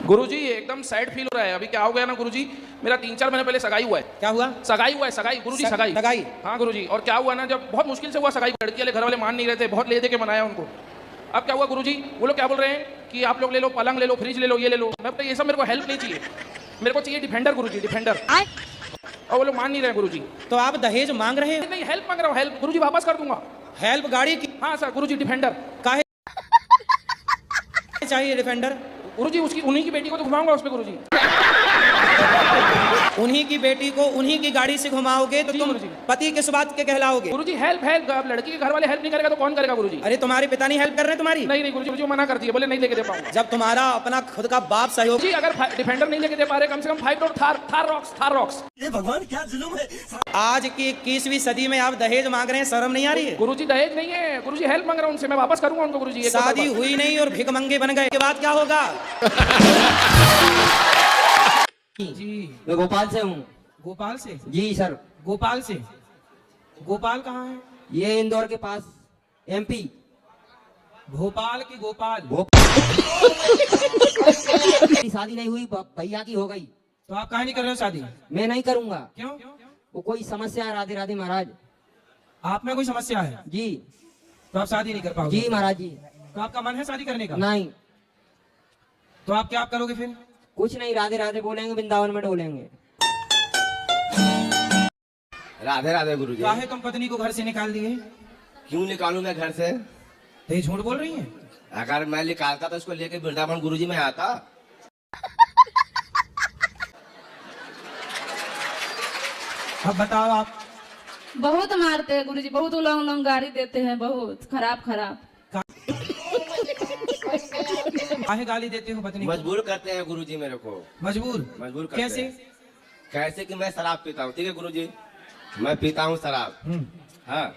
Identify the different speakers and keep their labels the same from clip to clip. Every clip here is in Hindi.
Speaker 1: गुरुजी एकदम सैड फील हो रहा है। अभी क्या हो गया ना गुरुजी, मेरा 3-4 महीने पहले सगाई हुआ है।
Speaker 2: क्या हुआ?
Speaker 1: सगाई हुआ है, सगाई गुरुजी, सगाई।
Speaker 2: सगाई?
Speaker 1: हाँ गुरुजी। और क्या हुआ ना, जब बहुत मुश्किल से हुआ सगाई, लड़की वाले घर वाले मान नहीं रहे थे, बहुत ले दे के मनाया उनको। अब क्या हुआ गुरुजी, वो लोग क्या बोल रहे हैं कि आप लोग ले लो, पलंग ले लो, फ्रिज ले लो, ये ले लो। मैं ये सब मेरे को हेल्प नहीं चाहिए, मेरे को चाहिए डिफेंडर गुरुजी, डिफेंडर। और वो लोग मान नहीं रहे गुरुजी।
Speaker 2: तो आप दहेज मांग रहे हैं?
Speaker 1: नहीं, हेल्प मांग रहा हूँ, हेल्प गुरुजी, वापस कर दूंगा।
Speaker 2: हेल्प गाड़ी की?
Speaker 1: हाँ सर गुरुजी, डिफेंडर।
Speaker 2: काहे चाहिए डिफेंडर?
Speaker 1: गुरुजी उसकी उन्हीं की बेटी को तो घुमाऊंगा उस पे गुरुजी।
Speaker 2: उन्हीं की बेटी को उन्हीं की गाड़ी से घुमाओगे तो तुम पति किस बात के कहलाओगे?
Speaker 1: गुरुजी हेल्प हेल्प, अब लड़की के घर वाले हेल्प नहीं करेगा तो कौन करेगा गुरुजी?
Speaker 2: अरे तुम्हारे पिता नहीं हेल्प कर रहे हैं तुम्हारी?
Speaker 1: नहीं गुरुजी, मुझे मना करती है, बोले नहीं लेके दे पाऊंगा।
Speaker 2: जब तुम्हारा अपना खुद का बाप सहयोग।
Speaker 1: जी अगर डिफेंडर नहीं लेके दे पा रहे, कम से कम 5 डोर थार रॉक्स।
Speaker 3: ये भगवान क्या जुल्म है।
Speaker 2: आज की 21वीं सदी में आप दहेज मांग रहे हैं, शर्म नहीं आ रही है?
Speaker 1: गुरुजी दहेज नहीं है गुरुजी, हेल्प मांग रहा हूँ उनसे, मैं वापस करूंगा उनको गुरुजी।
Speaker 2: शादी हुई नहीं और भिखमंगे बन गए, के बाद क्या होगा?
Speaker 4: जी मैं भोपाल से हूँ।
Speaker 2: गोपाल से?
Speaker 4: जी सर।
Speaker 2: गोपाल से? गोपाल कहाँ है?
Speaker 4: ये इंदौर के पास, एमपी।
Speaker 2: भोपाल की गोपाल?
Speaker 4: शादी नहीं हुई, भैया की हो गई।
Speaker 2: तो आप काहे नहीं कर रहे हो शादी?
Speaker 4: मैं नहीं करूँगा। क्यों? वो कोई समस्या है। राधे राधे महाराज।
Speaker 2: आप में कोई समस्या है?
Speaker 4: जी।
Speaker 2: तो आप शादी नहीं कर पाओगे?
Speaker 4: जी महाराज जी।
Speaker 2: तो आपका मन है शादी करने का?
Speaker 4: नहीं।
Speaker 2: तो आप क्या करोगे फिर?
Speaker 4: कुछ नहीं, राधे राधे बोलेंगे, वृंदावन में डोलेंगे।
Speaker 3: राधे राधे गुरुजी।
Speaker 2: काहे तुम पत्नी को घर से निकाल दिए?
Speaker 3: क्यों निकालूं मैं घर से?
Speaker 2: तो ये झूठ बोल रही है?
Speaker 3: अगर मैं निकालता तो इसको लेके वृंदावन गुरुजी में आता।
Speaker 2: अब बताओ आप।
Speaker 5: बहुत मारते हैं गुरुजी, बहुत उलंग गाड़ी देते हैं, बहुत खराब।
Speaker 2: काहे गाली देते हो पत्नी को?
Speaker 3: मजबूर करते हैं गुरुजी मेरे को।
Speaker 2: मजबूर
Speaker 3: करते
Speaker 2: कैसे?
Speaker 3: हैं। कैसे कि मैं शराब पीता हूँ, ठीक है गुरुजी, मैं पीता हूँ शराब। हाँ,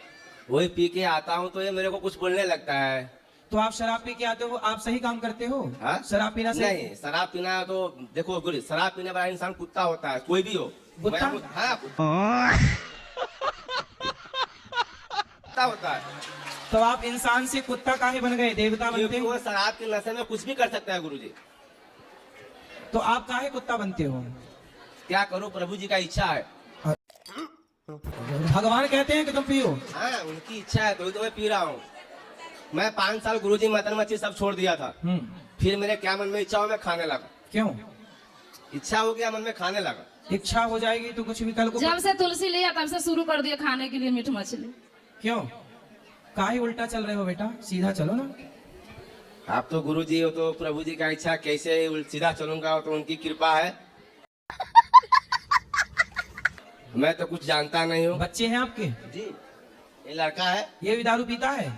Speaker 3: वही पी के आता हूँ तो ये मेरे को कुछ बोलने लगता है।
Speaker 2: तो आप शराब पी के आते हो, आप सही काम करते हो?
Speaker 3: हाँ?
Speaker 2: शराब पीना से?
Speaker 3: नहीं, शराब पीना तो देखो गुरु, शराब पीने वाला इंसान कुत्ता होता है, कोई भी हो।
Speaker 2: कुत्ता?
Speaker 3: हाँ, कुत्ता होता है।
Speaker 2: तो आप इंसान से कुत्ता काहे बन गए, देवता बनते
Speaker 3: क्योंकि
Speaker 2: हो?
Speaker 3: वो शराब के नशे में कुछ भी कर सकता है गुरुजी।
Speaker 2: तो आप काहे कुत्ता बनते हो?
Speaker 3: क्या करूं, प्रभु जी का इच्छा है।
Speaker 2: भगवान कहते हैं कि तुम पियो?
Speaker 3: हाँ, उनकी इच्छा है तो मैं पी रहा हूँ। मैं 5 साल गुरुजी मटन मच्छी सब छोड़ दिया था। फिर मेरे क्या मन में इच्छा हो, मैं खाने लगा।
Speaker 2: क्यों?
Speaker 3: इच्छा हो गया मन में, खाने लगा।
Speaker 2: इच्छा हो जाएगी तो कुछ भी कल को।
Speaker 5: जब से तुलसी लिया तब से शुरू कर दिया खाने के लिए मीट मछली।
Speaker 2: क्यों? काहे उल्टा चल रहे हो बेटा, सीधा चलो ना।
Speaker 3: आप तो गुरुजी हो तो प्रभु जी का इच्छा, कैसे सीधा चलूंगा, तो उनकी कृपा है। मैं तो कुछ जानता नहीं हूँ।
Speaker 2: बच्चे हैं आपके?
Speaker 3: जी, ये लड़का है।
Speaker 2: ये भी दारू पीता है?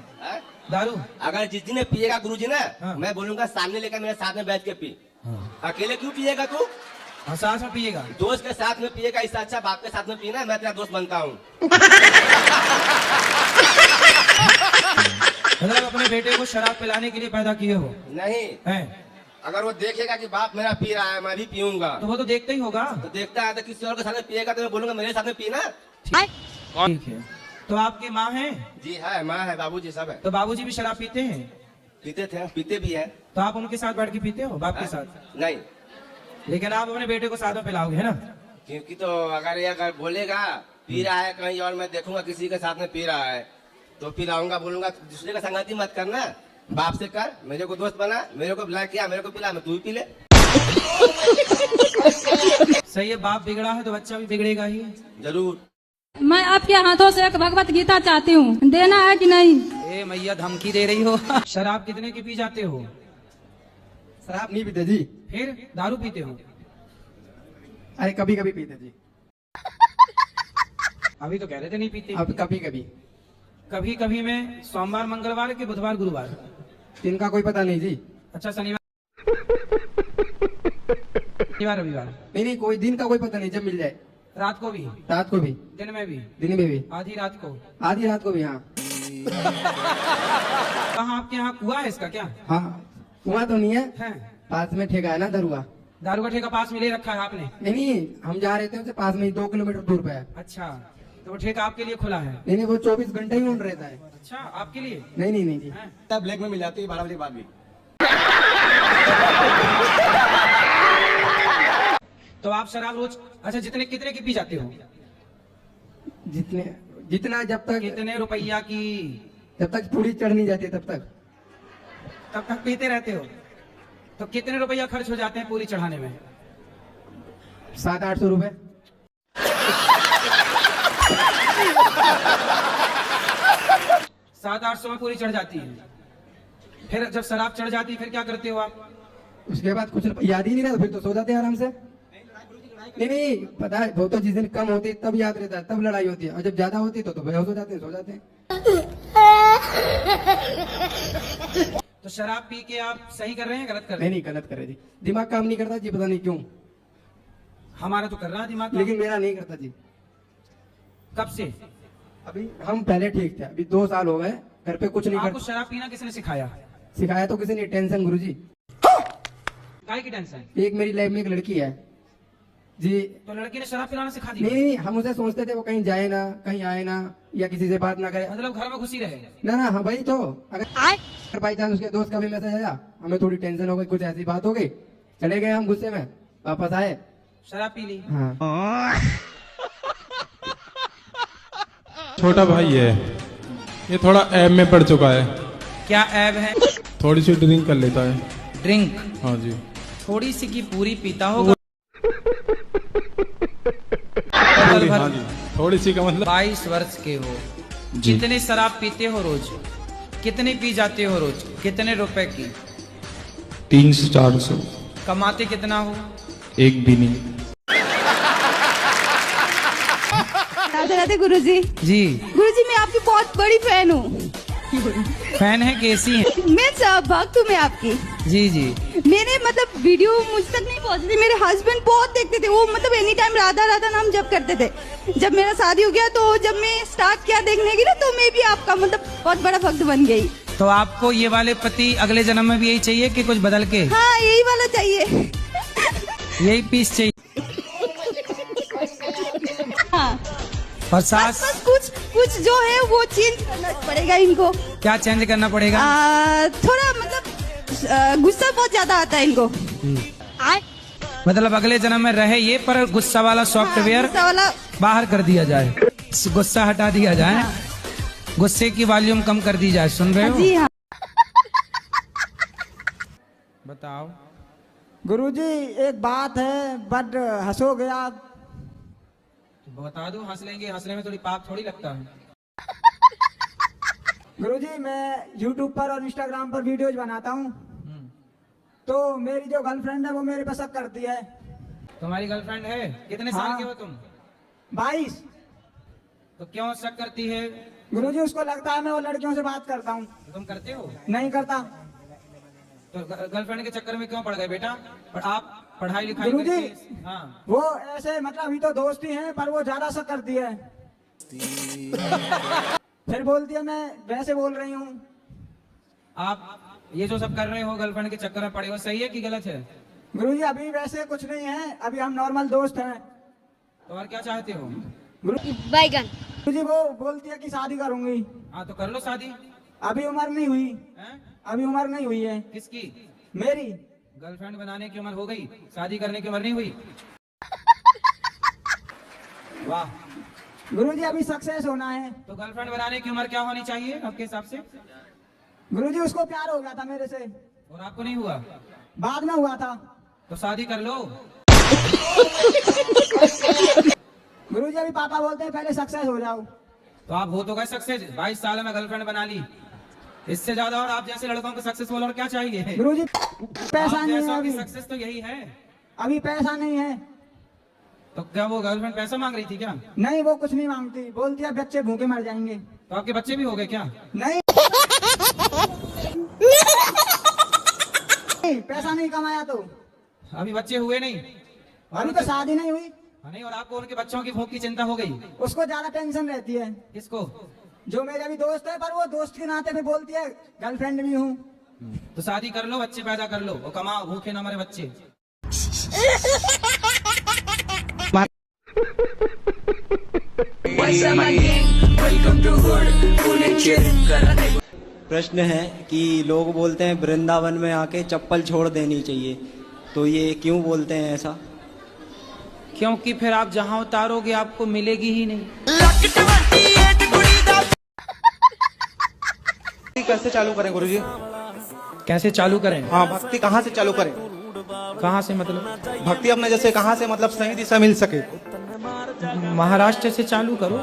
Speaker 2: दारू?
Speaker 3: अगर जिस दिन पिएगा गुरुजी ना,
Speaker 2: हाँ।
Speaker 3: मैं बोलूंगा सामने लेकर मेरे साथ में बैठ के पी। अकेले क्यों पिएगा तू?
Speaker 2: हाँ, साथ में पिएगा?
Speaker 3: दोस्त के साथ में पिएगा, इससे अच्छा बाप के साथ में पीना। मैं तेरा दोस्त बनता हूँ।
Speaker 2: मतलब अपने बेटे को शराब पिलाने के लिए पैदा किए हो?
Speaker 3: नहीं
Speaker 2: हैं?
Speaker 3: अगर वो देखेगा कि बाप मेरा पी रहा है, मैं भी पीऊंगा,
Speaker 2: तो वो तो देखते ही होगा।
Speaker 3: तो देखता है तो किसी और के साथ में पिएगा तो मैं बोलूंगा मेरे साथ में पीना।
Speaker 2: ठीक है। तो आपकी माँ है?
Speaker 3: जी है, माँ है, बाबूजी सब है।
Speaker 2: तो बाबूजी भी शराब पीते हैं?
Speaker 3: पीते थे, पीते भी है।
Speaker 2: तो आप उनके साथ बैठ के पीते हो, बाप के साथ?
Speaker 3: नहीं,
Speaker 2: लेकिन आप अपने बेटे को साथ में पिलाओगे, है ना?
Speaker 3: क्योंकि तो अगर ये अगर बोलेगा पी रहा है कहीं और, मैं देखूंगा किसी के साथ में पी रहा है तो पिलाऊंगा, बोलूंगा दूसरे का संगति मत करना, बाप से कर, मेरे को दोस्त बना, मेरे को बुला किया, मेरे को पिला, मैं तू ही पी ले।
Speaker 2: सही है, बाप बिगड़ा है तो बच्चा भी बिगड़ेगा ही।
Speaker 3: जरूर।
Speaker 6: मैं आपके हाथों से एक भगवत गीता चाहती हूँ, देना है कि नहीं?
Speaker 2: ए मैया, धमकी दे रही हो। शराब कितने की पी जाते हो?
Speaker 7: शराब नहीं पीते जी।
Speaker 2: फिर दारू पीते हो?
Speaker 7: अरे कभी कभी पीते जी।
Speaker 2: अभी तो कह रहे थे नहीं पीते।
Speaker 7: अब कभी कभी।
Speaker 2: कभी कभी में सोमवार मंगलवार के बुधवार गुरुवार?
Speaker 7: दिन का कोई पता नहीं जी।
Speaker 2: अच्छा, शनिवार रविवार?
Speaker 7: नहीं, कोई दिन का कोई पता नहीं, जब मिल जाए।
Speaker 2: रात को भी?
Speaker 7: रात को भी।
Speaker 2: दिन में भी?
Speaker 7: दिन में भी।
Speaker 2: आधी रात को?
Speaker 7: आधी रात को भी। हाँ।
Speaker 2: कहाँ आपके यहाँ कुआं है इसका क्या?
Speaker 7: हाँ, कुआं तो नहीं है,
Speaker 2: है?
Speaker 7: पास में ठेका है ना दरुआ।
Speaker 2: दारू का ठेका पास में ले रखा है आपने?
Speaker 7: नहीं, हम जा रहे थे उससे पास में ही 2 किलोमीटर दूर पे है।
Speaker 2: अच्छा, तो वो ठेका आपके लिए खुला है?
Speaker 7: नहीं नहीं, वो 24 घंटे ही ऑन रहता है।
Speaker 2: अच्छा, आपके लिए?
Speaker 7: नहीं नहीं नहीं जी।
Speaker 3: तब ब्लैक में मिल जाती है 12 बजे के बाद भी।
Speaker 2: तो आप शराब रोज, अच्छा कितने की पी जाते हो?
Speaker 7: जितना जब तक
Speaker 2: कितने रुपया की?
Speaker 7: जब तक पूरी चढ़ नहीं जाती तब तक
Speaker 2: पीते रहते हो? तो कितने रुपया खर्च हो जाते हैं पूरी चढ़ाने में?
Speaker 7: 700-800 रुपए।
Speaker 2: 700-800 में पूरी चढ़ जाती है। फिर जब शराब चढ़ जाती है फिर क्या करते हो आप?
Speaker 7: उसके बाद कुछ याद ही नहीं रहता, फिर तो सो जाते हैं आराम से। नहीं पता है, वो तो जिस दिन कम होती तब याद रहता है, तब लड़ाई होती है, और जब ज्यादा होती तो बेहोश हो जाते हैं, सो जाते हैं।
Speaker 2: तो शराब पी के आप सही कर रहे हैं, गलत कर रहे हैं?
Speaker 7: नहीं गलत कर रहे जी, दिमाग काम नहीं करता जी, पता नहीं क्यों।
Speaker 2: हमारा तो कर रहा है दिमाग,
Speaker 7: लेकिन मेरा नहीं करता जी।
Speaker 2: कब से?
Speaker 7: अभी हम पहले ठीक थे, अभी 2 साल हो गए घर पे कुछ नहीं
Speaker 2: आपको
Speaker 7: करता।
Speaker 2: शराब पीना किसने सिखाया?
Speaker 7: सिखाया तो किसी ने, टेंशन गुरुजी।
Speaker 2: काय की टेंशन?
Speaker 7: एक मेरी लाइफ में एक लड़की है जी।
Speaker 2: तो लड़की ने शराब पिलाना सिखा दी?
Speaker 7: नहीं हम उसे सोचते थे वो कहीं जाए ना, कहीं आए ना, या किसी से बात ना करे,
Speaker 2: मतलब घर में घुसी रहे?
Speaker 7: ना हाँ भाई। तो अगर बाई चांस उसके दोस्त का भी मैसेज आया, हमें थोड़ी टेंशन हो गई, कुछ ऐसी बात हो गई, चले गए हम गुस्से में, वापस आए,
Speaker 2: शराब पी ली।
Speaker 7: हाँ।
Speaker 8: छोटा भाई है, ये थोड़ा ऐब में पड़ चुका है।
Speaker 2: क्या ऐब है?
Speaker 8: थोड़ी सी ड्रिंक कर लेता है।
Speaker 2: ड्रिंक?
Speaker 8: हाँ जी।
Speaker 2: थोड़ी सी की पूरी पीता होगा?
Speaker 8: हाँ जी, थोड़ी सी का मतलब।
Speaker 2: 22 वर्ष के हो,
Speaker 8: जी।
Speaker 2: कितने शराब पीते हो रोज? कितने पी जाते हो रोज? कितने रुपए की?
Speaker 8: 300-400।
Speaker 2: कमाते कितना हो?
Speaker 8: एक भी नहीं।
Speaker 5: राधे राधे गुरुजी।
Speaker 2: जी।
Speaker 5: गुरुजी मैं आपकी बहुत बड़ी फैन हूँ।
Speaker 2: फैन है, कैसी है?
Speaker 5: मैं भक्त हूँ मैं आपकी।
Speaker 2: जी जी।
Speaker 5: मेरे मतलब वीडियो मुझ तक नहीं पहुँचती थी, मेरे हस्बैंड बहुत देखते थे, वो मतलब एनी टाइम राधा राधा नाम जप करते थे। जब मेरा शादी हो गया तो जब मैं स्टार्ट किया देखने की ना, तो मैं भी आपका मतलब बहुत बड़ा भक्त बन गई।
Speaker 2: तो आपको ये वाले पति अगले जन्म में भी यही चाहिए कि कुछ बदल के?
Speaker 5: हाँ यही वाला चाहिए।
Speaker 2: यही पीस चाहिए?
Speaker 5: हाँ
Speaker 2: और सास?
Speaker 5: बस कुछ जो है वो चेंज करना पड़ेगा इनको।
Speaker 2: क्या चेंज करना पड़ेगा?
Speaker 5: थोड़ा मतलब गुस्सा बहुत ज्यादा आता है इनको।
Speaker 2: मतलब अगले जन्म में रहे ये, पर गुस्सा वाला सॉफ्टवेयर
Speaker 5: गुस्सा वाला
Speaker 2: बाहर कर दिया जाए, गुस्सा हटा दिया जाए, गुस्से की वॉल्यूम कम कर दी जाए। सुन रहे हो?
Speaker 5: जी हाँ।
Speaker 2: बताओ।
Speaker 9: गुरुजी एक बात है, बट हंसोगे आप।
Speaker 2: बता दो, हंस लेंगे, हंसने में थोड़ी पाप थोड़ी लगता है।
Speaker 9: गुरुजी मैं YouTube पर और Instagram पर वीडियोज बनाता हूँ, तो मेरी जो गर्लफ्रेंड है वो मेरे पे शक करती है।
Speaker 2: तुम्हारी गर्लफ्रेंड है? कितने साल
Speaker 9: हाँ।
Speaker 2: के हो तुम?
Speaker 9: 22।
Speaker 2: तो क्यों शक करती है?
Speaker 9: गुरुजी उसको लगता है मैं वो लड़कियों से बात करता हूँ।
Speaker 2: तो तुम करते हो?
Speaker 9: नहीं करता।
Speaker 2: तो गर्लफ्रेंड के चक्कर में क्यों पड़ गए बेटा? पर आप पढ़ाई लिखाई
Speaker 9: गुरुजी
Speaker 2: करके? हाँ।
Speaker 9: वो ऐसे मतलब अभी तो दोस्त ही हैं, पर वो ज्यादा शक करती है। फिर बोलती है मैं वैसे बोल रही हूँ।
Speaker 2: आप ये जो सब कर रहे हो गर्लफ्रेंड के चक्कर में पड़े हो, सही है कि गलत है?
Speaker 9: गुरुजी अभी वैसे कुछ नहीं है, अभी हम नॉर्मल दोस्त हैं।
Speaker 2: तो और क्या चाहते हो?
Speaker 5: बैगन।
Speaker 9: गुरुजी वो बोलती है कि शादी करूंगी।
Speaker 2: हाँ तो कर लो शादी।
Speaker 9: अभी उम्र नहीं हुई।
Speaker 2: हैं?
Speaker 9: अभी उम्र नहीं हुई है
Speaker 2: किसकी?
Speaker 9: मेरी।
Speaker 2: गर्लफ्रेंड बनाने की उम्र हो गई, शादी करने की उम्र नहीं हुई? वाह।
Speaker 9: गुरुजी अभी सक्सेस होना है।
Speaker 2: तो गर्लफ्रेंड बनाने की उम्र क्या होनी चाहिए आपके हिसाब से?
Speaker 9: गुरुजी उसको प्यार हो गया था मेरे से,
Speaker 2: और आपको नहीं हुआ?
Speaker 9: बाद में हुआ था।
Speaker 2: तो शादी कर लो।
Speaker 9: गुरुजी अभी पापा बोलते हैं पहले सक्सेस हो जाओ।
Speaker 2: तो आप हो तो गए सक्सेस, 22 साल में गर्लफ्रेंड बना ली, इससे ज्यादा और आप जैसे लड़कों को सक्सेसफुल और क्या चाहिए?
Speaker 9: गुरुजी पैसा
Speaker 2: आप
Speaker 9: नहीं है
Speaker 2: जैसों की
Speaker 9: अभी।
Speaker 2: सक्सेस तो यही है।
Speaker 9: अभी पैसा नहीं है।
Speaker 2: तो क्या वो गर्लफ्रेंड पैसा मांग रही थी क्या?
Speaker 9: नहीं वो कुछ नहीं मांगती, बोलती है बच्चे भूखे मर जाएंगे।
Speaker 2: तो आपके बच्चे भी हो गए क्या?
Speaker 9: नहीं पैसा नहीं कमाया तो।
Speaker 2: अभी बच्चे हुए नहीं?
Speaker 9: अभी तो शादी नहीं हुई।
Speaker 2: नहीं, और आपको उनके बच्चों की भूख की चिंता हो गई?
Speaker 9: उसको ज्यादा टेंशन रहती है।
Speaker 2: किसको?
Speaker 9: जो मेरे अभी दोस्त है, पर वो दोस्त के नाते में बोलती है गर्लफ्रेंड भी हूँ।
Speaker 2: तो शादी कर लो, बच्चे पैदा कर लो, वो कमाओ, भूखे ना मरे बच्चे।
Speaker 10: प्रश्न है कि लोग बोलते हैं वृंदावन में आके चप्पल छोड़ देनी चाहिए, तो ये क्यों बोलते हैं ऐसा?
Speaker 2: क्योंकि फिर आप जहाँ उतारोगे आपको मिलेगी ही नहीं।
Speaker 11: कैसे चालू करें गुरुजी?
Speaker 2: कैसे चालू करें?
Speaker 11: हाँ, भक्ति कहाँ से चालू करें?
Speaker 2: कहाँ से मतलब?
Speaker 11: भक्ति अपने जैसे कहाँ से मतलब सही दिशा मिल सके?
Speaker 2: महाराष्ट्र से चालू करो।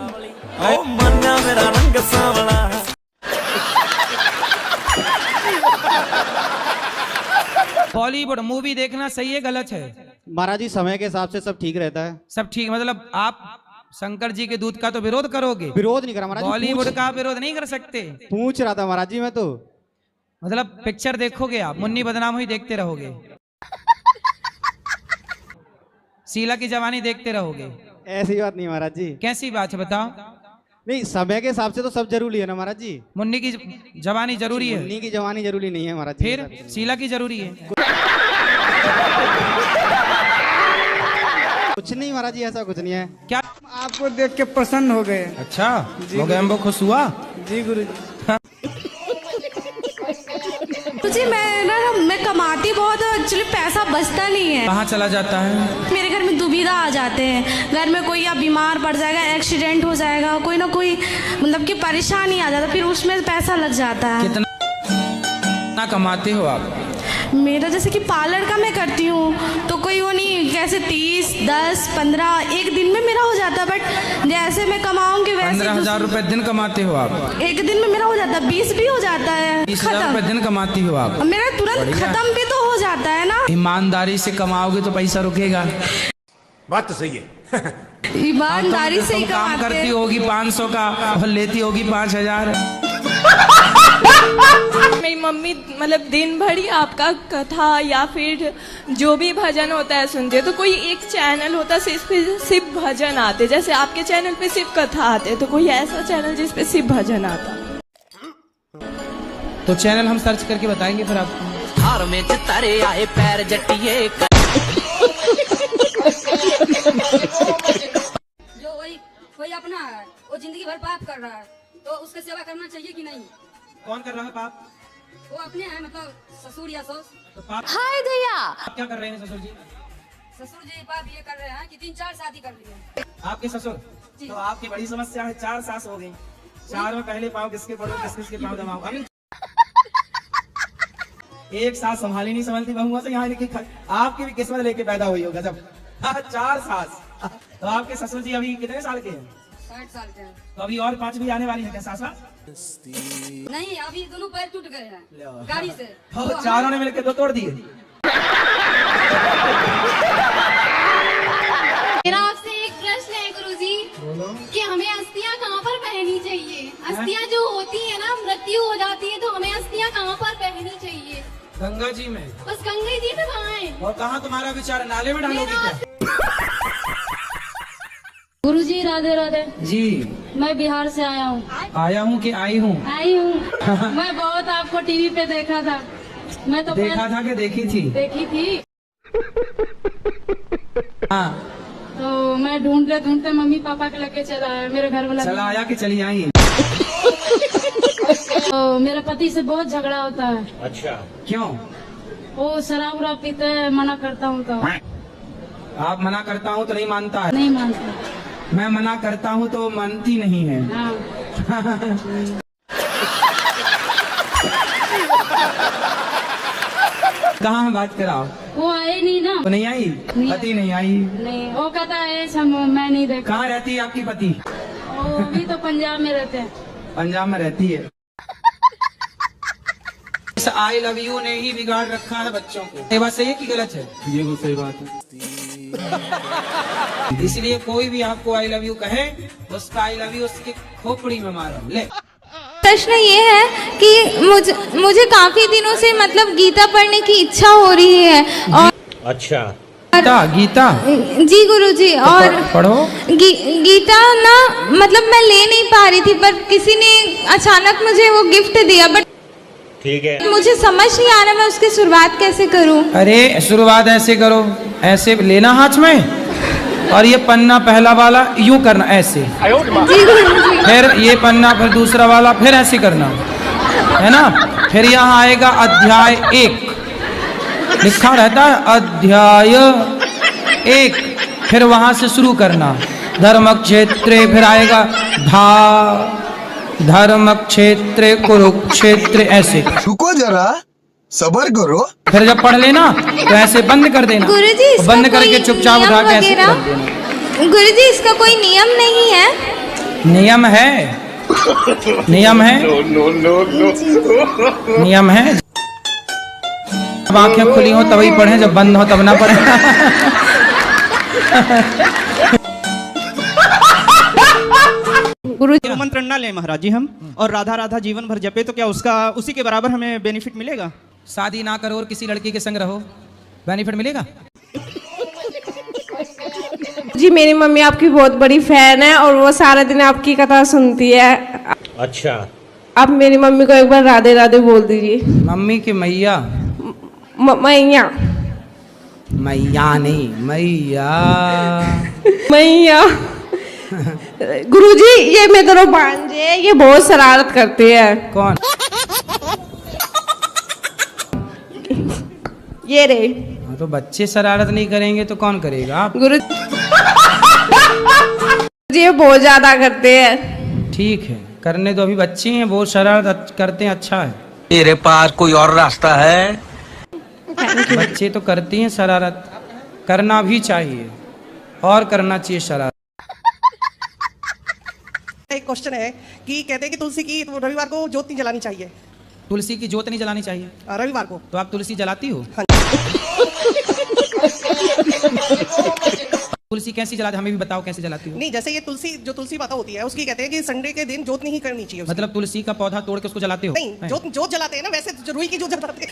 Speaker 2: बॉलीवुड मूवी देखना सही है गलत है?
Speaker 11: महाराज जी, समय के हिसाब से सब ठीक रहता है।
Speaker 2: सब ठीक, मतलब आप शंकर जी के दूध का तो विरोध करोगे?
Speaker 11: विरोध नहीं करा महाराज जी,
Speaker 2: बॉलीवुड का विरोध नहीं कर सकते।
Speaker 11: पूछ रहा था महाराज जी मैं तो।
Speaker 2: मतलब पिक्चर देखोगे आप, मुन्नी बदनाम हुई देखते रहोगे, शीला की जवानी देखते रहोगे?
Speaker 11: ऐसी बात नहीं महाराज जी।
Speaker 2: कैसी बात है बताओ?
Speaker 11: नहीं, समय के हिसाब से तो सब जरूरी है ना महाराज जी।
Speaker 2: मुन्नी की जवानी जरूरी है?
Speaker 11: मुन्नी की जवानी जरूरी नहीं है महाराज जी।
Speaker 2: फिर शीला की जरूरी है?
Speaker 11: कुछ नहीं महाराज जी, ऐसा कुछ नहीं है।
Speaker 2: क्या
Speaker 9: आपको देख के प्रसन्न हो गए?
Speaker 2: अच्छा, मोगैम्बो खुश हुआ?
Speaker 9: जी गुरुजी।
Speaker 5: जी मैं कमाती बहुत है, एक्चुअली पैसा बचता नहीं है।
Speaker 2: कहाँ चला जाता है?
Speaker 5: मेरे घर में दुविधा आ जाते हैं, घर में कोई या बीमार पड़ जाएगा, एक्सीडेंट हो जाएगा, कोई ना कोई मतलब कि परेशानी आ जाता, फिर उसमें पैसा लग जाता है।
Speaker 2: कितना कमाते हो आप?
Speaker 5: मेरा जैसे कि पार्लर का मैं करती हूँ तो कोई वो नहीं, कैसे 30, 10, 15 एक दिन में मेरा हो जाता है, बट जैसे मैं कमाऊंगी वैसे
Speaker 2: 15,000 रुपए दिन कमाते हो आप?
Speaker 5: एक दिन में मेरा हो जाता है, 20 भी हो जाता है।
Speaker 2: 20,000 रुपए दिन कमाती हो आप?
Speaker 5: मेरा तुरंत खत्म भी तो हो जाता है ना।
Speaker 2: ईमानदारी से कमाओगे तो पैसा रुकेगा।
Speaker 11: बात तो सही है।
Speaker 5: ईमानदारी से ही
Speaker 2: काम करती होगी 500 का और लेती होगी 5,000।
Speaker 6: मेरी मम्मी मतलब दिन भर ही आपका कथा या फिर जो भी भजन होता है सुनते, तो कोई एक चैनल होता है सिर्फ भजन आते, जैसे आपके चैनल पे सिर्फ कथा आते, तो कोई ऐसा चैनल जिसपे सिर्फ भजन आता?
Speaker 2: तो चैनल हम सर्च करके बताएंगे फिर आपको।
Speaker 4: हार में तारे आए पैर जटिए
Speaker 5: जो कोई अपना है वो जिंदगी भर पाप कर रहा है, तो उसकी सेवा करना चाहिए कि नहीं?
Speaker 2: कौन कर रहा है पाप?
Speaker 5: वो अपने हैं, मतलब ससुर या सास।
Speaker 2: तो पाप
Speaker 5: हाय भैया,
Speaker 2: आप क्या कर रहे हैं ससुर जी?
Speaker 5: ससुर जी पाप ये कर रहे हैं कि 3-4 शादी कर लिए।
Speaker 2: आपके ससुर? तो आपकी बड़ी समस्या है, 4 सास हो गई। 4 में पहले पाँव किसके पड़ो, किसके पाँव दबाओ? अभी एक सास संभाली नहीं संभालती बहुओं से, यहाँ आपकी भी किस्मत लेके पैदा हुई होगा जब 4 सास। तो आपके ससुर जी अभी कितने साल के हैं?
Speaker 5: 60 साल के हैं।
Speaker 2: तो अभी और 5 भी आने वाली है क्या सासा?
Speaker 5: नहीं, अभी दोनों पैर टूट गए हैं गाड़ी से।
Speaker 2: तो चारों ने मिलकर 2 तोड़ दिए।
Speaker 6: मेरा आपसे एक प्रश्न है गुरुजी, कि हमें अस्थियां कहाँ पर पहननी चाहिए? अस्थियां जो होती है ना, मृत्यु हो जाती है, तो हमें अस्थियां कहाँ पर पहननी चाहिए?
Speaker 2: गंगा जी में।
Speaker 6: बस गंगा जी में कहाँ है?
Speaker 2: और कहाँ तुम्हारा विचार, नाले में डालोगे क्या?
Speaker 6: गुरुजी राधे राधे
Speaker 2: जी,
Speaker 6: मैं बिहार से आया हूँ।
Speaker 2: आया हूँ कि आई हूँ?
Speaker 6: आई हूँ। मैं बहुत आपको टीवी पे देखा था। मैं तो
Speaker 2: देखा था कि देखी थी?
Speaker 6: देखी थी।
Speaker 2: हाँ,
Speaker 6: तो मैं ढूंढते ढूंढते मम्मी पापा के लेके चला आया, मेरे घर वाला
Speaker 2: चला आया कि चली आई?
Speaker 6: तो मेरे पति से बहुत झगड़ा होता है।
Speaker 11: अच्छा,
Speaker 2: क्यों?
Speaker 6: वो शराब उराब पीते हैं, मना करता हूँ तो।
Speaker 2: आप मना करता हूँ तो नहीं मानता है?
Speaker 6: नहीं मानता।
Speaker 2: मैं मना करता हूँ तो मानती नहीं है।
Speaker 6: हाँ।
Speaker 2: कहाँ हम बात कराओ?
Speaker 6: वो आए नहीं ना।
Speaker 2: तो नहीं आई? पति नहीं आई?
Speaker 6: नहीं, वो कहता है मैं नहीं देखा।
Speaker 2: कहाँ रहती है आपकी पति?
Speaker 6: वो भी तो पंजाब में रहते हैं।
Speaker 2: पंजाब में रहती है। इस आई लव यू ने ही बिगाड़ रखा है बच्चों को। ये बात सही है कि गलत है?
Speaker 8: ये वो सही बात है।
Speaker 2: इसलिए कोई भी आपको आई लव यू कहे, उसका आई लव यू उसकी खोपड़ी में मारो। ले,
Speaker 5: प्रश्न ये है कि मुझे काफी दिनों से मतलब गीता पढ़ने की इच्छा हो रही है। और
Speaker 11: अच्छा,
Speaker 2: गीता?
Speaker 5: जी गुरुजी, और
Speaker 2: पढ़ो।
Speaker 5: गीता ना मतलब मैं ले नहीं पा रही थी, पर किसी ने अचानक मुझे वो गिफ्ट दिया, बट
Speaker 11: ठीक है,
Speaker 5: मुझे समझ नहीं आ रहा मैं उसकी शुरुआत कैसे करूं।
Speaker 2: अरे शुरुआत ऐसे करो, ऐसे लेना हाथ में और ये पन्ना पहला वाला यूं करना ऐसे, फिर ये पन्ना, फिर दूसरा वाला, फिर ऐसे करना है ना। फिर यहाँ आएगा अध्याय 1, लिखा रहता है अध्याय 1, फिर वहां से शुरू करना धर्म क्षेत्रे, फिर आएगा धर्म क्षेत्रे कुरुक्षेत्र, ऐसे।
Speaker 12: रुको जरा, सबर करो।
Speaker 2: फिर जब पढ़ लेना तो ऐसे बंद कर देना,
Speaker 5: गुरुजी,
Speaker 2: बंद करके चुपचाप उठा के ऐसे कर देना।
Speaker 5: गुरुजी, इसका कोई नियम नहीं है?
Speaker 2: नियम है, नियम है, नियम है। जब आंखें खुली हो तभी पढ़ें, जब बंद हो तब ना पढ़ें।
Speaker 11: गुरु मंत्र ना लें महाराज जी हम, और राधा राधा जीवन भर जपे तो क्या उसका उसी के बराबर हमें बेनिफिट मिलेगा?
Speaker 2: शादी ना करो और किसी लड़की के संग रहो, बेनिफिट मिलेगा?
Speaker 6: जी मेरी मम्मी आपकी बहुत बड़ी फैन है और वो सारा दिन आपकी कथा सुनती है।
Speaker 11: अच्छा,
Speaker 6: आप मेरी मम्मी को एक बार राधे राधे बोल दीजिए।
Speaker 2: मम्मी की मैया,
Speaker 6: मैया,
Speaker 2: मैया नहीं, मैया,
Speaker 6: मैया। गुरुजी, ये मेरे भांजे, ये बहुत शरारत करते हैं।
Speaker 2: कौन?
Speaker 6: ये रे।
Speaker 2: तो बच्चे शरारत नहीं करेंगे तो कौन करेगा? आप।
Speaker 6: गुरु जी ये बहुत ज्यादा करते हैं।
Speaker 2: ठीक है, करने दो, अभी बच्चे हैं, बहुत शरारत करते हैं, अच्छा है।
Speaker 12: तेरे पास कोई और रास्ता है?
Speaker 2: बच्चे तो करते हैं शरारत, करना भी चाहिए और करना चाहिए शरारत।
Speaker 11: एक क्वेश्चन है कि कहते हैं कि तुलसी की रविवार को ज्योत नहीं जलानी चाहिए।
Speaker 2: तुलसी की ज्योत नहीं जलानी चाहिए
Speaker 11: रविवार को?
Speaker 2: तो आप तुलसी जलाती हो? तुलसी कैसी जलाते, हमें भी बताओ कैसे जलाती हो?
Speaker 11: नहीं, जैसे ये तुलसी, जो तुलसी माता होती है उसकी कहते हैं कि संडे के दिन ज्योत नहीं करनी चाहिए।
Speaker 2: मतलब तुलसी का पौधा तोड़ के उसको जलाते हो?
Speaker 11: नहीं, ज्योत जलाते हैं ना, वैसे जो रुई की ज्योत जलाते हैं।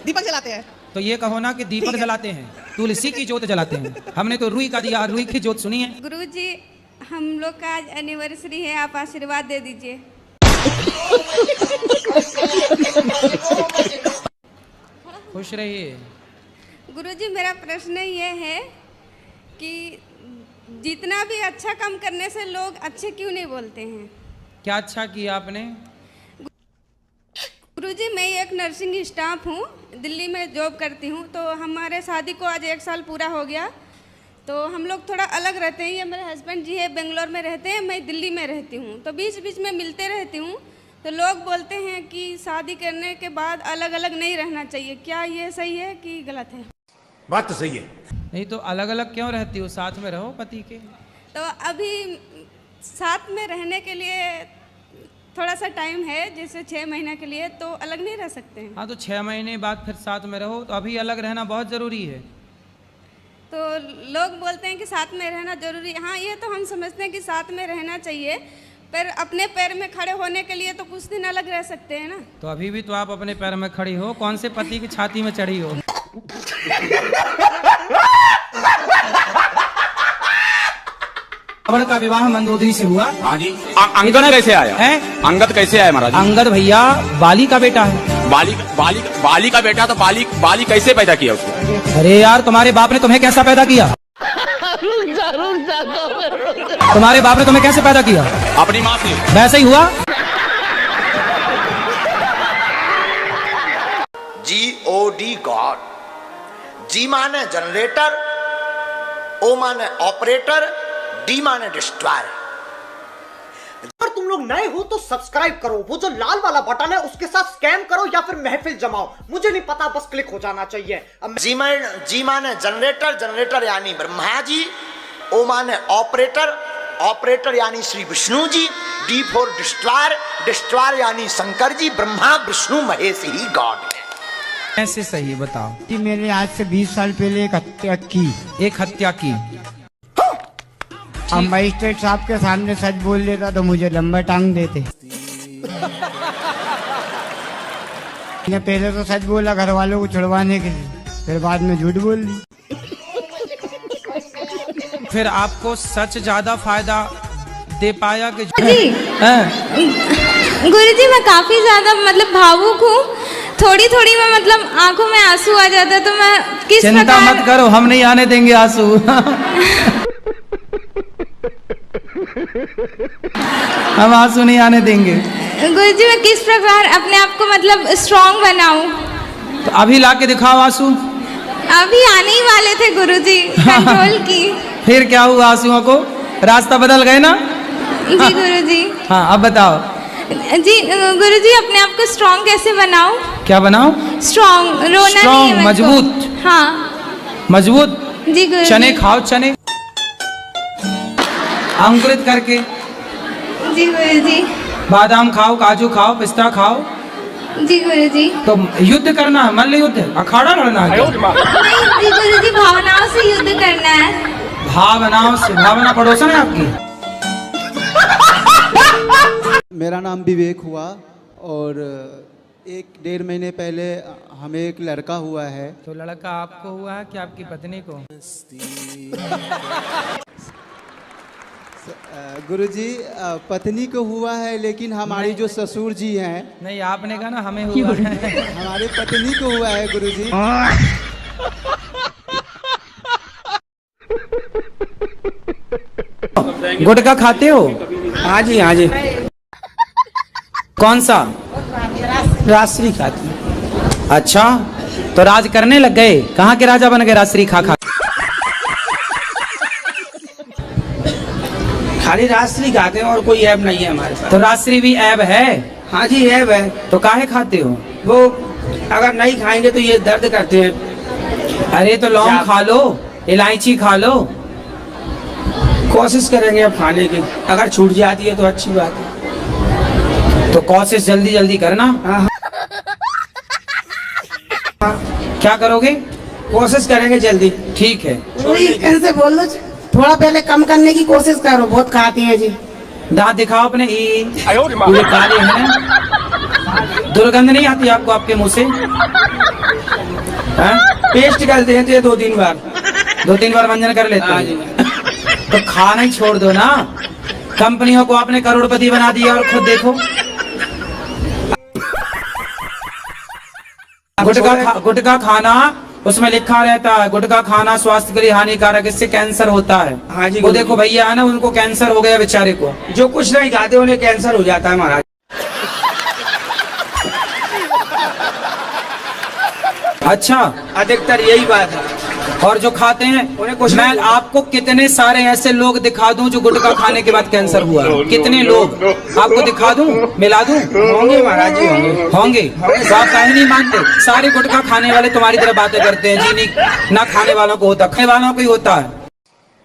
Speaker 11: दीपक जलाते हैं।
Speaker 2: तो ये कहो ना कि दीपक जलाते हैं, तुलसी की ज्योत जलाते हैं। हमने तो रुई का दिया, रुई की ज्योत सुनी है।
Speaker 5: गुरुजी, हम लोग का आज एनिवर्सरी है, आप आशीर्वाद दे दीजिए।
Speaker 2: खुश रहिए।
Speaker 5: गुरुजी, मेरा प्रश्न ये है कि जितना भी अच्छा काम करने से लोग अच्छे क्यों नहीं बोलते हैं?
Speaker 2: क्या अच्छा किया आपने?
Speaker 5: गुरुजी, मैं एक नर्सिंग स्टाफ हूँ, दिल्ली में जॉब करती हूँ। तो हमारे शादी को आज 1 साल पूरा हो गया। तो हम लोग थोड़ा अलग रहते हैं, ये मेरे हस्बैंड जी है बेंगलोर में रहते हैं, मैं दिल्ली में रहती हूँ। तो बीच बीच में मिलते रहती हूँ। तो लोग बोलते हैं कि शादी करने के बाद अलग अलग नहीं रहना चाहिए, क्या ये सही है कि गलत है?
Speaker 11: बात तो सही है।
Speaker 2: नहीं तो अलग अलग क्यों रहती हो, साथ में रहो पति के।
Speaker 5: तो अभी साथ में रहने के लिए थोड़ा सा टाइम है, जैसे 6 महीने के लिए, तो अलग नहीं रह सकते हैं।
Speaker 2: हाँ, तो 6 महीने बाद फिर साथ में रहो, तो अभी अलग रहना बहुत जरूरी है।
Speaker 5: तो लोग बोलते हैं कि साथ में रहना जरूरी है। हाँ, ये तो हम समझते हैं कि साथ में रहना चाहिए, पर अपने पैर में खड़े होने के लिए तो कुछ दिन अलग रह सकते हैं ना।
Speaker 2: तो अभी भी तो आप अपने पैर में खड़ी हो, कौन से पति की छाती में चढ़ी हो? का विवाह मंदोदरी से हुआ।
Speaker 13: हाँ जी। अंगद कैसे आया है? अंगद कैसे आया महाराज?
Speaker 2: अंगद भैया बाली का बेटा है।
Speaker 13: बाली का बेटा, तो बाली कैसे पैदा किया उसको?
Speaker 2: अरे यार, तुम्हारे बाप ने तुम्हें कैसा पैदा किया? तुम्हारे बाप ने तुम्हें कैसे पैदा किया?
Speaker 13: अपनी माँ से।
Speaker 2: वैसे ही हुआ।
Speaker 12: GOD God. जी माने जनरेटर, ओ माने ऑपरेटर, डी माने डिस्ट्रॉयर।
Speaker 14: अगर तुम लोग नए हो तो सब्सक्राइब करो, वो जो लाल वाला बटन है उसके साथ स्कैम करो या फिर महफिल जमाओ, मुझे नहीं पता, बस क्लिक हो जाना चाहिए। जी माने जनरेटर, जनरेटर यानी ब्रह्मा जी, ओ माने ऑपरेटर, ऑपरेटर यानी Shri Vishnu ji, D for destroyer, destroyer यानी शंकर जी। ब्रह्मा विष्णु महेश ही गॉड है।
Speaker 2: कैसे सही बताओ?
Speaker 15: कि मैंने आज से 20 साल पहले एक हत्या की।
Speaker 2: एक हत्या की?
Speaker 15: अब मजिस्ट्रेट साहब के सामने सच बोल लेता तो मुझे लंबा टांग देते। मैंने पहले तो सच बोला घर वालों को छुड़वाने के लिए, फिर बाद में झूठ बोल दी।
Speaker 2: फिर आपको सच ज्यादा फायदा दे पाया कि
Speaker 5: गुरुजी, मैं काफी ज्यादा मतलब भावुक हूँ, थोड़ी थोड़ी में मतलब आंखों में आंसू आ जाता है, तो मैं किस
Speaker 2: चिंता मत करो, हम नहीं आने देंगे आंसू। हम आंसू नहीं आने देंगे।
Speaker 5: गुरुजी मैं किस प्रकार अपने आप को मतलब स्ट्रांग बनाऊं?
Speaker 2: तो अभी ला के दिखाओ आंसू।
Speaker 5: अभी आने ही वाले थे गुरुजी, कंट्रोल की।
Speaker 2: फिर क्या हुआ आंसुओं को? रास्ता बदल गए ना?
Speaker 5: जी गुरुजी।
Speaker 2: हाँ अब बताओ।
Speaker 5: जी गुरुजी अपने आप को स्ट्रांग कैसे बनाऊं?
Speaker 2: क्या बनाओ?
Speaker 5: स्ट्रांग, रोना नहीं है
Speaker 2: स्ट्रांग,
Speaker 5: मेरे को।
Speaker 2: मजबूत।
Speaker 5: हाँ
Speaker 2: मजबूत।
Speaker 5: जी गुरुजी।
Speaker 2: चने खाओ, चने अंकुरित करके।
Speaker 5: जी गुरुजी।
Speaker 2: बादाम खाओ, काजू खाओ, पिस्ता खाओ।
Speaker 5: जी गुरुजी।
Speaker 2: तो युद्ध करना है, मल्ल युद्ध, अखाड़ा लड़ना है।
Speaker 5: नहीं जी गुरुजी, भावनाओं से युद्ध करना है।
Speaker 2: भावनाओं से? भावना पड़ोसन है आपकी?
Speaker 10: मेरा नाम विवेक हुआ और 1-1.5 महीने पहले हमें एक लड़का हुआ है।
Speaker 2: तो लड़का आपको हुआ है कि आपकी पत्नी को?
Speaker 10: गुरुजी पत्नी को हुआ है, लेकिन हमारी जो ससुर जी हैं।
Speaker 2: नहीं आपने कहा ना हमें हुआ है।
Speaker 10: हमारी पत्नी को हुआ है गुरुजी।
Speaker 2: गुटखा खाते हो?
Speaker 3: हाँ जी हाँ जी।
Speaker 2: कौन सा?
Speaker 3: राजश्री खाती।
Speaker 2: अच्छा तो राज करने लग गए। कहाँ के राजा बन गए राजश्री खा खा?
Speaker 3: खाली राजश्री खाते हैं और कोई ऐब नहीं है हमारे पास।
Speaker 2: तो राजश्री भी ऐब है?
Speaker 3: हाँ जी ऐब है।
Speaker 2: तो काहे खाते हो?
Speaker 3: वो अगर नहीं खाएंगे तो ये दर्द करते हैं।
Speaker 2: अरे तो लौंग खा लो, इलायची खा लो।
Speaker 3: कोशिश करेंगे अब खाने की, अगर छूट जाती है तो अच्छी बात है।
Speaker 2: तो कोशिश जल्दी जल्दी करना। क्या करोगे?
Speaker 3: कोशिश करेंगे जल्दी।
Speaker 2: ठीक है।
Speaker 16: ऐसे बोल दो, थोड़ा पहले कम करने की कोशिश करो, बहुत खाती है जी।
Speaker 2: दांत दिखाओ अपने। पूरे काले हैं। दुर्गंध नहीं आती आपको आपके मुंह से?
Speaker 3: पेस्ट कर देते हैं 2-3 बार।
Speaker 2: 2-3 बार मंजन कर लेते हैं। तो खाना ही छोड़ दो ना। कंपनियों को आपने करोड़पति बना दिया और खुद देखो। गुटखा खाना, उसमें लिखा रहता है गुटखा खाना स्वास्थ्य के लिए हानिकारक, इससे कैंसर होता है।
Speaker 3: हाँ जी।
Speaker 2: वो देखो भैया है ना, उनको कैंसर हो गया बेचारे को।
Speaker 3: जो कुछ नहीं खाते उन्हें कैंसर हो जाता है महाराज।
Speaker 2: अच्छा
Speaker 3: अधिकतर यही बात है।
Speaker 2: और जो खाते हैं
Speaker 3: उन्हें कुछ
Speaker 2: मैं आपको कितने सारे ऐसे लोग दिखा दूं जो गुटखा खाने के बाद कैंसर हुआ? कितने लोग आपको दिखा दूं, मिला दूं?
Speaker 3: होंगे महाराज जी,
Speaker 2: होंगे। तो आप काहे नहीं मानते? सारे गुटखा खाने वाले तुम्हारी तरह बातें करते हैं। जी नहीं, ना खाने वालों को होता, खाने वालों को ही होता है।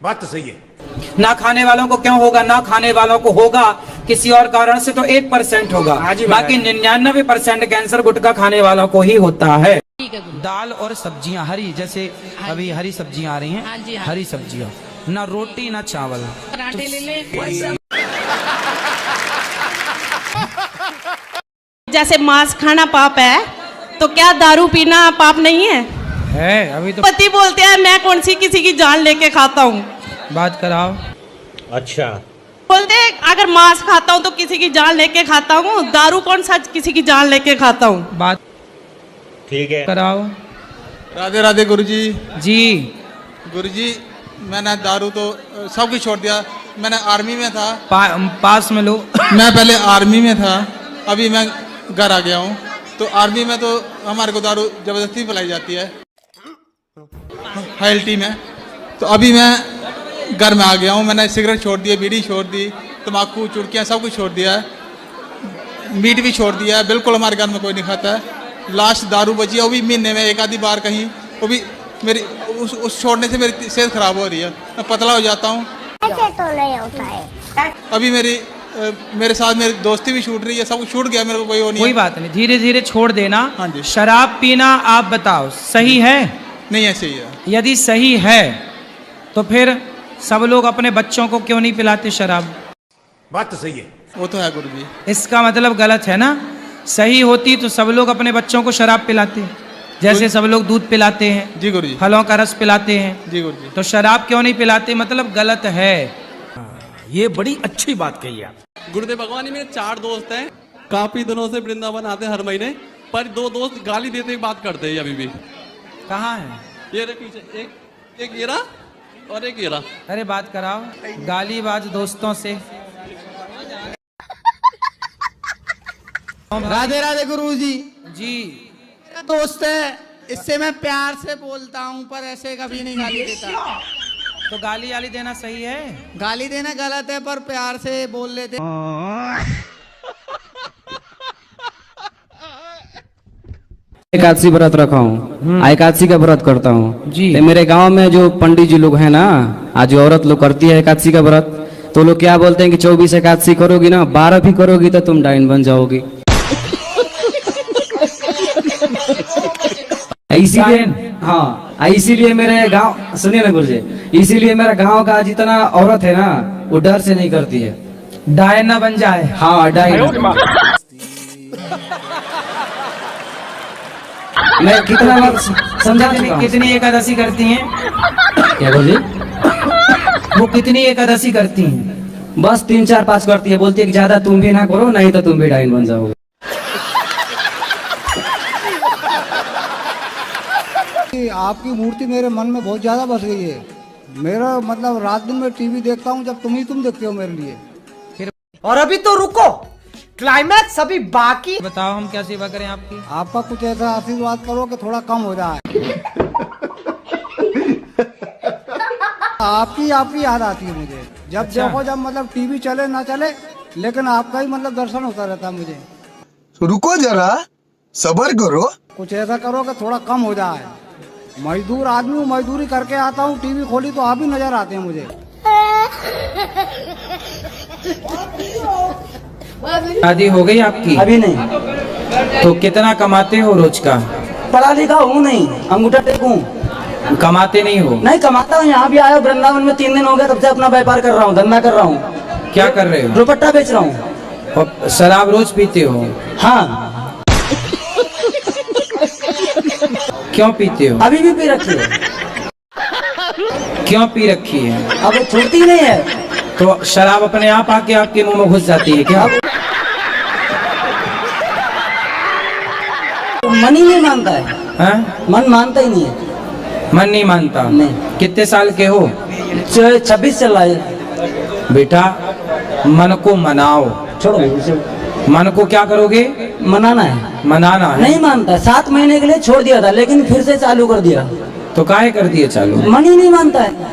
Speaker 13: बात तो सही है।
Speaker 2: ना खाने वालों को क्यों होगा? ना खाने वालों को होगा किसी और कारण से तो 1% होगा, बाकी 99% कैंसर गुटखा खाने वालों को ही होता है। दाल और सब्जियां हरी, जैसे अभी हरी सब्जियां आ रही हैं। हरी सब्जियां, ना रोटी ना चावल।
Speaker 16: पराठे ले ले। जैसे मांस खाना पाप है, तो क्या दारू पीना पाप नहीं है?
Speaker 2: अभी तो
Speaker 16: पति बोलते हैं मैं कौन सी किसी की जान लेके खाता हूँ।
Speaker 2: बात कराओ।
Speaker 13: अच्छा
Speaker 16: बोलते हैं अगर मांस खाता हूँ तो किसी की जान लेके खाता हूँ, दारू कौन सा किसी की जान लेके खाता हूँ।
Speaker 2: बात
Speaker 13: ठीक है,
Speaker 2: कराओ।
Speaker 8: राधे राधे गुरुजी।
Speaker 2: जी
Speaker 8: गुरुजी मैंने दारू तो सब कुछ छोड़ दिया। मैंने आर्मी में था।
Speaker 2: पास में लो।
Speaker 8: मैं पहले आर्मी में था, अभी मैं घर आ गया हूँ। तो आर्मी में तो हमारे को दारू जबरदस्ती पिलाई जाती है हाईएलटी में। तो अभी मैं घर में आ गया हूँ। मैंने सिगरेट छोड़ दी, बीड़ी छोड़ दी, तम्बाकू, चुड़कियाँ सब कुछ छोड़ दिया है। मीट भी छोड़ दिया है, बिल्कुल हमारे घर में कोई नहीं खाता है। लास्ट दारू बची है, वो भी महीने में एक आधी बार कहीं। वो भी मेरी उस छोड़ने से मेरी सेहत खराब हो रही है, मैं पतला हो जाता हूँ।
Speaker 17: ऐसे तो नहीं होता है।
Speaker 8: अभी मेरे साथ मेरी दोस्ती भी छूट रही है, सब कुछ छूट गया, मेरे को कोई वो नहीं।
Speaker 2: कोई बात नहीं, धीरे धीरे छोड़ देना।
Speaker 8: हाँ जी।
Speaker 2: शराब पीना आप बताओ सही है?
Speaker 8: नहीं है, सही है।
Speaker 2: यदि सही है तो फिर सब लोग अपने बच्चों को क्यों नहीं पिलाते शराब?
Speaker 13: बात तो सही है।
Speaker 8: वो तो है गुरुजी।
Speaker 2: इसका मतलब गलत है ना। सही होती तो सब लोग अपने बच्चों को शराब पिलाते, जैसे सब लोग दूध पिलाते हैं।
Speaker 8: जी गुरुजी।
Speaker 2: फलों का रस पिलाते हैं।
Speaker 8: जी गुरुजी।
Speaker 2: तो शराब क्यों नहीं पिलाते? मतलब गलत है।
Speaker 13: ये बड़ी अच्छी बात कही आप।
Speaker 18: गुरुदेव भगवान, मेरे 4 दोस्त हैं, काफी दिनों से वृंदावन आते हैं हर महीने, पर 2 दोस्त गाली देते बात करते हैं अभी भी।
Speaker 2: कहाँ है?
Speaker 18: ये रहे पीछे, एक ये रहा और एक ये रहा।
Speaker 2: अरे बात कराओ। गालीबाज दोस्तों से
Speaker 15: राधे राधे गुरुजी।
Speaker 2: जी
Speaker 15: मेरा दोस्त है, इससे मैं प्यार से बोलता हूँ, पर ऐसे कभी नहीं गाली देता।
Speaker 2: तो गाली वाली देना सही है?
Speaker 15: गाली देना गलत है, पर प्यार से बोल लेते।
Speaker 19: एकादशी व्रत रखा हूँ, एकादशी का व्रत करता हूँ
Speaker 2: जी।
Speaker 19: मेरे गांव में जो पंडित जी लोग हैं ना, आज जो औरत लोग करती है एकादशी का व्रत, तो लोग क्या बोलते हैं कि 24 एकादशी करोगी ना, 12 भी करोगी तो तुम डाइन बन जाओगी। इसीलिए हाँ, इसीलिए मेरे गांव, सुनिए ना गुरुजी, इसीलिए मेरा गांव का जितना औरत है ना, वो डर से नहीं करती है।
Speaker 2: डायन ना बन जाए।
Speaker 19: हाँ डाइन। मैं कितना बार समझा चुका हूं।
Speaker 2: कितनी एकादशी करती हैं?
Speaker 19: क्या बोली?
Speaker 2: वो कितनी एकादशी करती हैं?
Speaker 19: बस 3 4 5 करती है, बोलती है कि ज्यादा तुम भी ना करो, नहीं तो तुम भी डाइन बन जाओगे।
Speaker 15: आपकी मूर्ति मेरे मन में बहुत ज्यादा बस गई है। मेरा मतलब रात दिन में टीवी देखता हूँ, जब तुम देखते हो मेरे लिए।
Speaker 14: और अभी तो रुको, क्लाइमैक्स अभी बाकी।
Speaker 2: बताओ हम क्या सेवा करें आपकी?
Speaker 15: आपका कुछ ऐसा आशीर्वाद करो कि थोड़ा कम हो जाए। आपकी याद आती है मुझे, जब देखो, जब मतलब टीवी चले ना चले, लेकिन आपका ही मतलब दर्शन होता रहता है मुझे।
Speaker 20: रुको जरा, सब्र करो।
Speaker 15: कुछ ऐसा करो कि थोड़ा कम हो जाए। मजदूर आदमी हूँ, मजदूरी करके आता हूँ, टीवी खोली तो आप ही नजर आते हैं मुझे।
Speaker 2: शादी हो गई आपकी?
Speaker 19: अभी नहीं।
Speaker 2: तो कितना कमाते हो रोज का?
Speaker 19: पढ़ा लिखा हूँ नहीं, अंगूठा टेकूं।
Speaker 2: कमाते नहीं हो?
Speaker 19: नहीं कमाता हूँ, यहाँ भी आया वृंदावन में 3 दिन हो गए, तब से अपना व्यापार कर रहा हूँ, धंधा कर रहा हूँ।
Speaker 2: क्या कर रहे हो?
Speaker 19: दुपट्टा बेच रहा हूँ।
Speaker 2: और शराब रोज पीते हो?
Speaker 19: हाँ।
Speaker 2: क्यों पीते हो?
Speaker 19: अभी भी पी रखी है।
Speaker 2: क्यों पी रखी है?
Speaker 19: अब छूटती नहीं है।
Speaker 2: तो शराब अपने आप आके आपके मुंह में घुस जाती है क्या?
Speaker 19: मन ही नहीं मानता है। मन मानता ही नहीं है।
Speaker 2: मन नहीं मानता?
Speaker 19: नहीं।
Speaker 2: कितने साल के हो?
Speaker 19: 26 चल रहा है।
Speaker 2: बेटा मन को मनाओ।
Speaker 19: छोड़ो।
Speaker 2: मन को क्या करोगे?
Speaker 19: मनाना है।
Speaker 2: मनाना है।
Speaker 19: नहीं मानता। 7 महीने के लिए छोड़ दिया था, लेकिन फिर से चालू कर दिया।
Speaker 2: तो काहे कर दिए चालू?
Speaker 19: मन ही नहीं मानता है।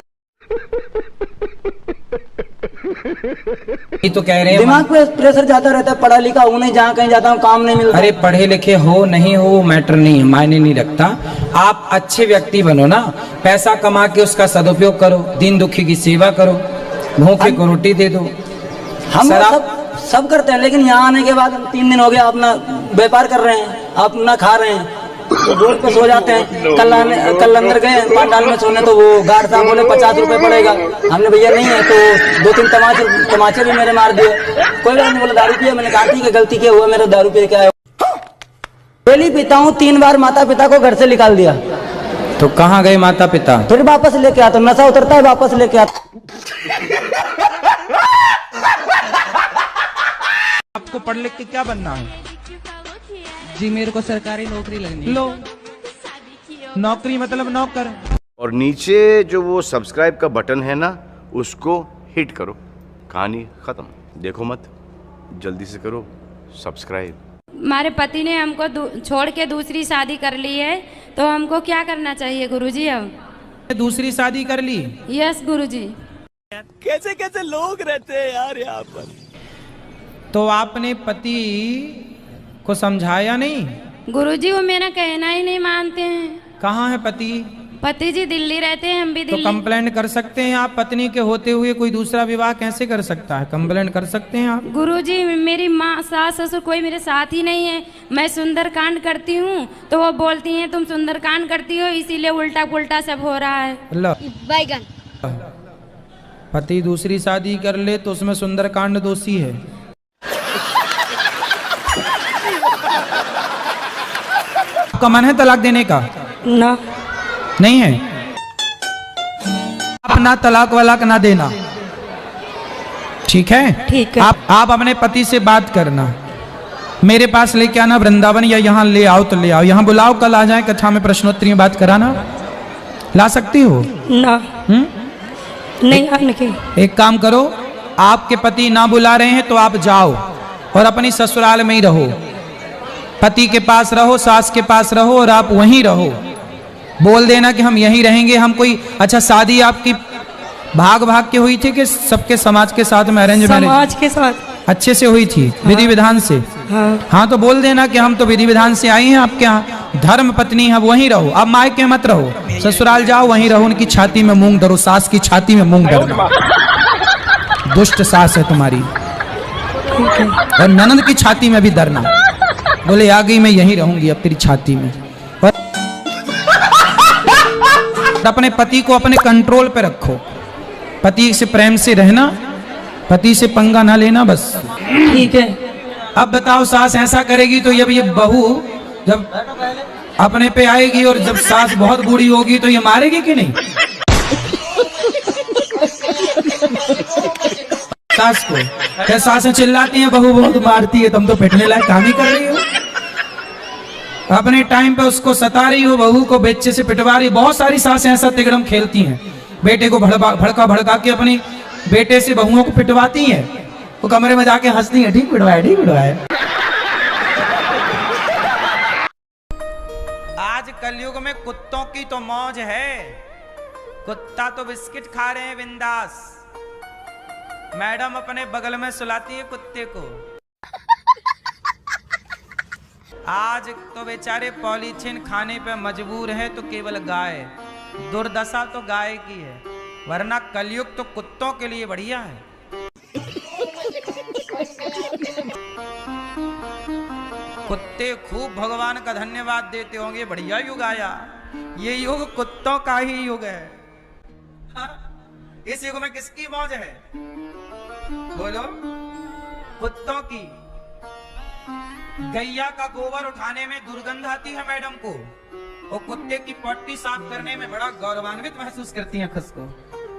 Speaker 2: ये तो कह रहे हैं
Speaker 19: दिमाग पे प्रेशर जाता रहता है, पढ़ा लिखा हूँ नहीं, जहाँ कहीं जाता हूँ काम नहीं मिलता।
Speaker 2: अरे पढ़े लिखे हो नहीं हो मैटर नहीं है, मायने नहीं रखता। आप अच्छे व्यक्ति बनो ना, पैसा कमा के उसका सदुपयोग करो, दीन दुखी की सेवा करो, भूखे को रोटी दे दो।
Speaker 19: हम सब करते हैं, लेकिन यहाँ आने के बाद 3 दिन हो गया अपना व्यापार कर रहे हैं, अपना खा रहे हैं, तो रोड पे सो जाते हैं। कल अंदर गए पंडाल में सोने, तो वो गार्ड साहब बोले 50 रुपए पड़ेगा। हमने भैया नहीं है, तो 2-3 तमाचे भी मेरे मार दिए। कोई बात नहीं, बोला दारू पिया। मैंने कहा ठीक है, गलती क्या हुआ, मेरा दारू पिया क्या है। डेली पीता हूँ, 3 बार माता पिता को घर से निकाल दिया।
Speaker 2: तो कहाँ गए माता पिता?
Speaker 19: फिर वापस लेके आता, नशा उतरता है वापस लेके आता।
Speaker 2: आपको पढ़ लिख के क्या बनना है?
Speaker 21: जी मेरे को सरकारी नौकरी लगनी है।
Speaker 2: लो, नौकरी मतलब नौकर।
Speaker 22: और नीचे जो वो सब्सक्राइब का बटन है ना, उसको हिट करो। कहानी खत्म। देखो मत, जल्दी से करो सब्सक्राइब।
Speaker 23: हमारे पति ने हमको छोड़ के दूसरी शादी कर ली है, तो हमको क्या करना चाहिए गुरुजी? अब
Speaker 2: दूसरी शादी कर ली?
Speaker 23: यस गुरुजी।
Speaker 24: कैसे कैसे लोग रहते हैं यार यहाँ पर।
Speaker 2: तो आपने पति को समझाया नहीं?
Speaker 23: गुरुजी वो मेरा कहना ही नहीं मानते हैं।
Speaker 2: कहाँ है पति?
Speaker 23: पति जी दिल्ली रहते हैं, हम भी
Speaker 2: तो
Speaker 23: दिल्ली।
Speaker 2: कंप्लेंट कर सकते हैं आप? पत्नी के होते हुए कोई दूसरा विवाह कैसे कर सकता है? कंप्लेंट कर सकते हैं आप।
Speaker 23: गुरुजी मेरी माँ सास ससुर कोई मेरे साथ ही नहीं है। मैं सुंदरकांड करती हूँ, तो वो बोलती हैं तुम सुंदरकांड करती हो, इसीलिए उल्टा पुल्टा सब हो रहा है। बैगन।
Speaker 2: पति दूसरी शादी कर ले तो उसमें सुंदरकांड दोषी है। आपका मन है तलाक देने का?
Speaker 23: ना।
Speaker 2: नहीं है? आप ना तलाक वलाक ना देना, ठीक है?
Speaker 23: ठीक है।
Speaker 2: आप अपने पति से बात करना, मेरे पास लेके आना वृंदावन, या यहाँ ले आओ तो ले आओ, यहाँ बुलाओ, कल आ जाए कक्षा में प्रश्नोत्तरी में बात कराना। ला सकती हो?
Speaker 23: ना। नहीं आने की।
Speaker 2: एक काम करो, आपके पति ना बुला रहे हैं तो आप जाओ और अपनी ससुराल में ही रहो। पति के पास रहो, सास के पास रहो और आप वहीं रहो। बोल देना कि हम यहीं रहेंगे। हम कोई अच्छा शादी आपकी भाग भाग के हुई थी कि सबके समाज के साथ में अरेंज मैरिज?
Speaker 16: समाज के साथ
Speaker 2: अच्छे से हुई थी, विधि विधान से। हाँ तो बोल देना कि हम तो विधि विधान से आई हैं आपके यहाँ, धर्म पत्नी है, वहीं रहो। अब मायके मत रहो, ससुराल जाओ, वहीं रहो। उनकी छाती में मूंग धरो, सास की छाती में मूंग धरना। दुष्ट सास है तुम्हारी। और ननद की छाती में भी धरना। बोले आ गई, मैं यहीं रहूंगी अब तेरी छाती में। और अपने पति को अपने कंट्रोल पे रखो। पति से प्रेम से रहना, पति से पंगा ना लेना, बस।
Speaker 16: ठीक है।
Speaker 2: अब बताओ, सास ऐसा करेगी तो ये बहू जब अपने पे आएगी और जब सास बहुत बूढ़ी होगी तो ये मारेगी कि नहीं सास को? क्या सासें चिल्लाती हैं बहू बहुत मारती है, तुम तो पिटने लायक काम ही कर रही हो। अपने टाइम पे उसको सता रही हो, बहू को बेचे से पिटवा रही। बहुत सारी सासें ऐसा तिगड़म खेलती हैं, बेटे को भड़का भड़का के अपनी बेटे से बहुओं को पिटवाती हैं। वो कमरे में जाके हंसती है, ठीक पिटवाया, ठीक पिटवाया। आज कलयुग में कुत्तों की तो मौज है। कुत्ता तो बिस्किट खा रहे हैं बिंदास। मैडम अपने बगल में सुलाती है कुत्ते को। आज तो बेचारे पॉलीथीन खाने पे मजबूर है तो केवल गाय। दुर्दशा तो गाय की है, वरना कलयुग तो कुत्तों के लिए बढ़िया है। कुत्ते खूब भगवान का धन्यवाद देते होंगे, बढ़िया युग आया। ये युग कुत्तों का ही युग है। इस युग में किसकी मौज है? बोलो, कुत्तों की। गैया का गोबर उठाने में दुर्गंध आती है मैडम को, और कुत्ते की पट्टी साफ करने में बड़ा गौरवान्वित महसूस करती हैं खुद को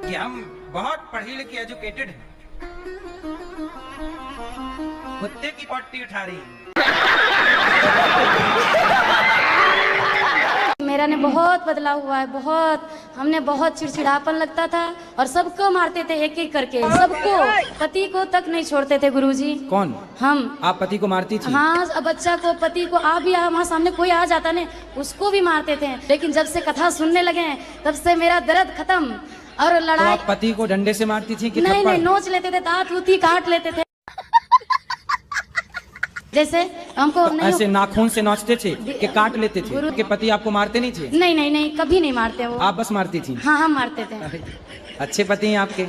Speaker 2: कि हम बहुत पढ़ी लिखी एजुकेटेड हैं। कुत्ते की पट्टी उठा रही।
Speaker 23: मेरा ने बहुत बदलाव हुआ है, बहुत। हमने बहुत चिड़चिड़ापन लगता था और सबको मारते थे एक एक करके, सबको। पति को तक नहीं छोड़ते थे गुरुजी।
Speaker 2: कौन?
Speaker 23: हम।
Speaker 2: आप पति को मारती थी?
Speaker 23: हाँ, बच्चा को, पति को। आप भी हमारे सामने कोई आ जाता ने, उसको भी मारते थे। लेकिन जब से कथा सुनने लगे हैं तब से मेरा दर्द खत्म। और लड़ाई।
Speaker 2: तो आप पति को डंडे से मारती थी कि
Speaker 23: नहीं, नोच लेते थे, दांत उती काट लेते थे। जैसे हमको
Speaker 2: तो ऐसे नाखून से नोचते थे कि काट लेते थे? कि पति आपको मारते नहीं थे?
Speaker 23: नहीं नहीं नहीं, कभी नहीं मारते वो।
Speaker 2: आप बस मारती थी?
Speaker 23: हाँ, हम मारते थे।
Speaker 2: अच्छे पति हैं आपके।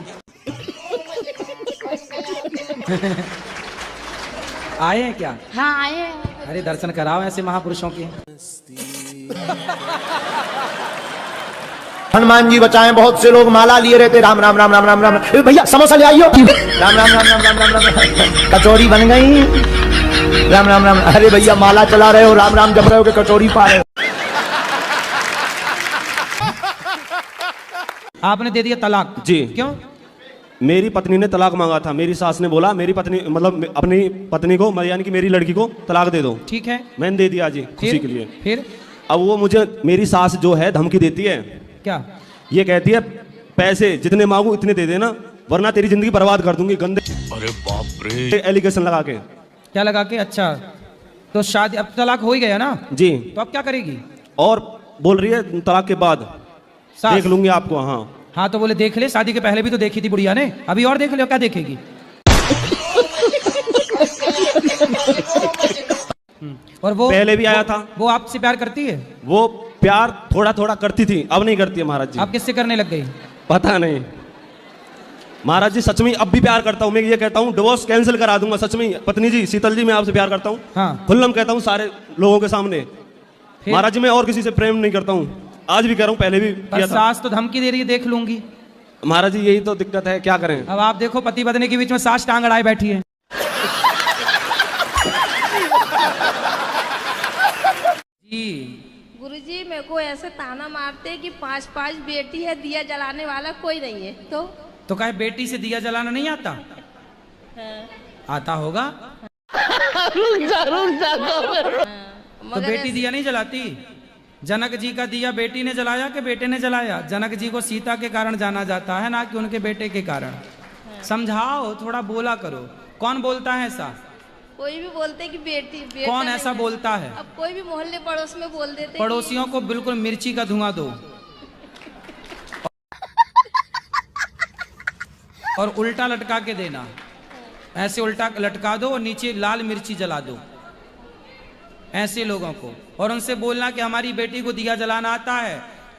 Speaker 2: आए हैं क्या?
Speaker 23: हाँ, आए हैं।
Speaker 2: अरे दर्शन कराओ ऐसे महापुरुषों के।
Speaker 1: हनुमान जी बचाएं, बहुत से लोग माला लिए रहते, राम राम राम राम राम राम। भैया समोसा ले आइयो, राम राम राम राम राम राम राम। कचौड़ी बन गई, राम राम राम। अरे भैया माला चला रहे हो, राम राम जप रहे हो कि कचौड़ी पा रहे हो?
Speaker 2: आपने दे दिया तलाक?
Speaker 4: जी।
Speaker 2: क्यों?
Speaker 4: मेरी पत्नी ने तलाक मांगा था। मेरी सास ने बोला मेरी पत्नी, मतलब अपनी पत्नी को, यानी कि मेरी लड़की को तलाक दे दो।
Speaker 2: ठीक है,
Speaker 4: मैंने दे दिया जी, खुशी के लिए।
Speaker 2: फिर
Speaker 4: अब वो मुझे, मेरी सास जो है धमकी देती है।
Speaker 2: क्या?
Speaker 4: ये कहती है पैसे जितने मांगू इतने दे देना, वरना तेरी जिंदगी बर्बाद कर दूंगी। गंदे, अरे बाप रे, एलिगेशन लगा के।
Speaker 2: क्या लगा के? अच्छा, तो शादी, अब तलाक हो ही गया ना
Speaker 4: जी,
Speaker 2: तो अब क्या करेगी?
Speaker 4: और बोल रही है तलाक के बाद देख लूंगी आपको। हाँ
Speaker 2: तो बोले देख ले, शादी के पहले भी तो देखी थी बुढ़िया ने, अभी और देख ले। क्या देखेगी? और वो
Speaker 4: पहले भी आया था।
Speaker 2: वो आपसे प्यार करती है?
Speaker 4: वो प्यार थोड़ा थोड़ा करती थी, अब नहीं करती है महाराज जी।
Speaker 2: आप किससे करने लग गई?
Speaker 4: पता नहीं महाराज जी, सच में अब भी प्यार करता हूँ। मैं ये कहता हूँ डिवोर्स कैंसिल करा दूंगा, सच में। पत्नी जी, शीतल जी, मैं आपसे प्यार करता हूँ।
Speaker 2: हाँ।
Speaker 4: खुल्लम कहता हूँ सारे लोगों के सामने। महाराज जी, मैं और किसी से प्रेम नहीं करता हूँ, आज भी कह रहा हूँ, पहले भी किया था।
Speaker 2: सास तो धमकी दे रही है, देख लूंगी।
Speaker 4: महाराज जी, यही तो दिक्कत है, क्या करें?
Speaker 2: अब आप देखो, पति पत्नी के बीच में सास टांग अड़ाए बैठी है।
Speaker 7: गुरुजी, मेरे को ऐसे ताना मारते कि 5 बेटी है, दिया जलाने वाला कोई नहीं है। तो
Speaker 2: कहे बेटी से दिया जलाना नहीं आता? आता होगा।
Speaker 7: रुक जा।
Speaker 2: तो बेटी दिया नहीं जलाती? जनक जी का दिया बेटी ने जलाया कि बेटे ने जलाया? जनक जी को सीता के कारण जाना जाता है, ना कि उनके बेटे के कारण। समझाओ, थोड़ा बोला करो। कौन बोलता है ऐसा?
Speaker 7: कोई भी बोलते कि बेटी बेटा
Speaker 2: कौन
Speaker 7: नहीं
Speaker 2: ऐसा
Speaker 7: है।
Speaker 2: बोलता है?
Speaker 7: अब कोई भी मोहल्ले पड़ोस में बोल देते
Speaker 2: पड़ोसियों को बिल्कुल मिर्ची का धुआं दो और उल्टा लटका के देना, ऐसे उल्टा लटका दो और नीचे लाल मिर्ची जला दो ऐसे लोगों को, और उनसे बोलना कि हमारी बेटी को दिया जलाना आता है।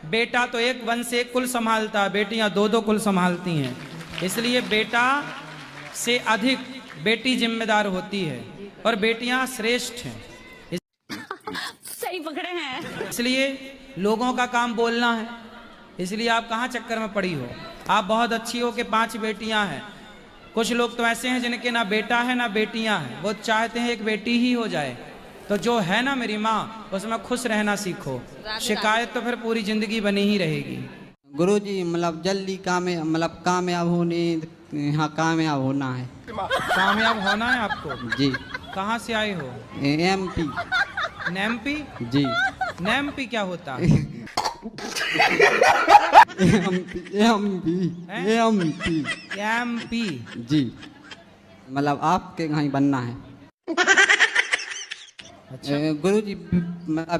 Speaker 2: बेटा तो एक वंश एक कुल संभालता है, बेटियां दो दो कुल संभालती हैं, इसलिए बेटा से अधिक बेटी जिम्मेदार होती है और बेटियां श्रेष्ठ हैं।
Speaker 6: सही पकड़े हैं।
Speaker 2: इसलिए लोगों का काम बोलना है, इसलिए आप कहाँ चक्कर में पड़ी हो। आप बहुत अच्छी हो कि 5 बेटियां हैं। कुछ लोग तो ऐसे हैं जिनके ना बेटा है ना बेटियां हैं, वो चाहते हैं एक बेटी ही हो जाए। तो जो है ना मेरी माँ, उसमें खुश रहना सीखो, शिकायत तो फिर पूरी जिंदगी बनी ही रहेगी।
Speaker 9: गुरुजी मतलब जल्दी कामयाब होने, यहाँ कामयाब होना है।
Speaker 2: कामयाब होना है आपको?
Speaker 9: जी।
Speaker 2: कहाँ से आए हो?
Speaker 9: एमपी।
Speaker 2: नेमपी?
Speaker 9: जी।
Speaker 2: नेमपी क्या होता है? एमपी
Speaker 9: जी, मतलब आपके यहाँ ही बनना है। अच्छा। गुरुजी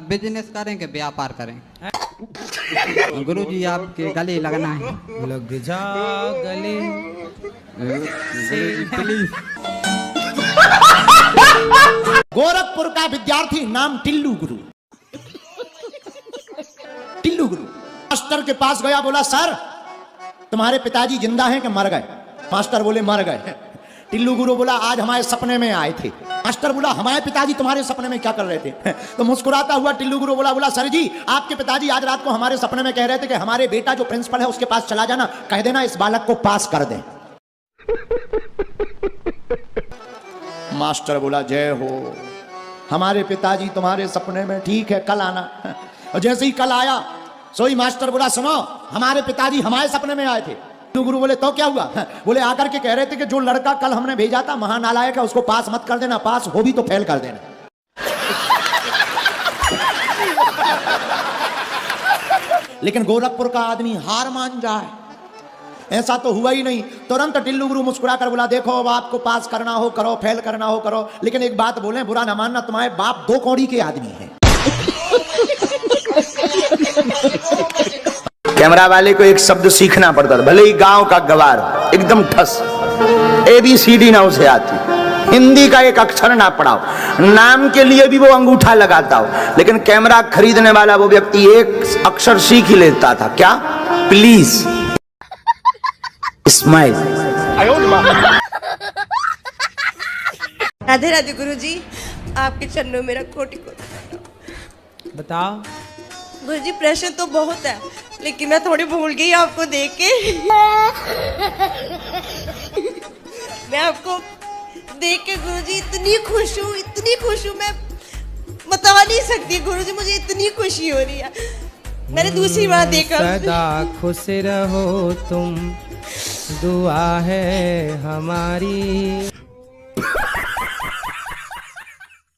Speaker 9: बिजनेस करें कि व्यापार करें? गुरुजी आपके गले लगना है।
Speaker 2: लग जा गले
Speaker 9: प्लीज।
Speaker 1: गोरखपुर का विद्यार्थी नाम टिल्लू गुरु। टिल्लू गुरु मास्टर के पास गया, बोला सर तुम्हारे पिताजी जिंदा हैं कि मर गए? मास्टर बोले मर गए। टिल्लू गुरु बोला आज हमारे सपने में आए थे। मास्टर बोला हमारे पिताजी तुम्हारे सपने में क्या कर रहे थे? तो मुस्कुराता हुआ टिल्लू गुरु बोला सर जी आपके पिताजी आज रात को हमारे सपने में कह रहे थे कि हमारे बेटा जो प्रिंसिपल है उसके पास चला जाना, कह देना इस बालक को पास कर दे। मास्टर बोला जय हो, हमारे पिताजी तुम्हारे सपने में, ठीक है कल आना। और जैसे ही कल आया सोई मास्टर बोला सुनो हमारे पिताजी हमारे सपने में आए थे। गुरु बोले तो क्या हुआ? बोले आकर के कह रहे थे कि जो लड़का कल हमने भेजा था महानालायक है, उसको पास मत कर देना, पास हो भी तो फेल कर देना। लेकिन गोरखपुर का आदमी हार मान जाए, ऐसा तो हुआ ही नहीं। तुरंत टिल्लू गुरु मुस्कुरा कर बोला देखो अब आपको पास करना हो करो, फेल करना हो करो, लेकिन एक बात बोले बुरा ना मानना, तुम्हारे बाप 2 कौड़ी के आदमी हैं। कैमरा वाले को एक शब्द सीखना पड़ता था, भले ही गांव का गवार एकदम ठस, ABCD ना उसे आती, हिंदी का एक अक्षर ना पढ़ाओ, नाम के लिए भी वो अंगूठा लगाता हो, लेकिन कैमरा खरीदने वाला वो व्यक्ति एक अक्षर सीख ही लेता था, क्या? Please smile.
Speaker 11: राधे राधे गुरुजी, आपके चरणों में मेरा कोटि कोटि।
Speaker 2: बताओ
Speaker 11: गुरुजी प्रश्न तो बहुत है, लेकिन मैं थोड़ी भूल गई आपको देख के। मैं आपको देख के गुरुजी इतनी खुश हूँ, मैं बता नहीं सकती गुरुजी, मुझे इतनी खुशी हो रही है। मैंने दूसरी बार देखा।
Speaker 2: सदा खुश रहो तुम, दुआ है हमारी।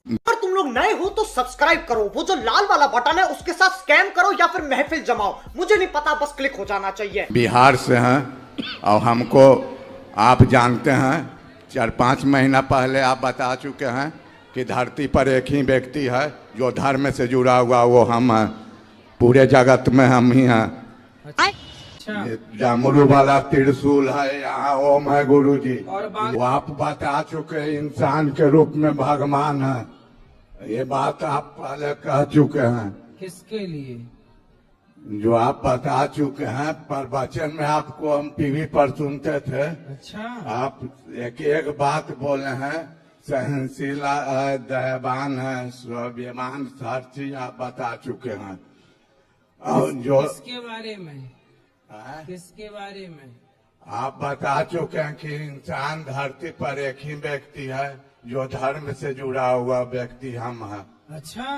Speaker 14: अगर तुम लोग नए हो तो सब्सक्राइब करो, वो जो लाल वाला बटन है उसके साथ स्कैम करो या फिर महफिल जमाओ, मुझे नहीं पता, बस क्लिक हो जाना चाहिए।
Speaker 12: बिहार से हैं और हमको आप जानते हैं, 4-5 महीना पहले आप बता चुके हैं कि धरती पर एक ही व्यक्ति है जो धर्म से जुड़ा हुआ, वो हम हैं, पूरे जगत में हम ही हैं। जामुरू वाला त्रिशूल है यहाँ, ओम है गुरु जी। वो आप बता चुके इंसान के रूप में भगवान है, ये बात आप पहले कह चुके हैं।
Speaker 2: किसके लिए?
Speaker 12: जो आप बता चुके हैं, प्रवचन में आपको हम टीवी पर सुनते थे।
Speaker 2: अच्छा।
Speaker 12: आप एक बात बोले हैं, सहनशीला है, दयावान है, स्वाभिमान, हर चीज आप बता चुके हैं। और जो
Speaker 2: किसके बारे में? किसके बारे में?
Speaker 12: आप बता चुके हैं कि इंसान धरती पर एक ही व्यक्ति है जो धर्म से जुड़ा हुआ व्यक्ति हम हैं।
Speaker 2: अच्छा।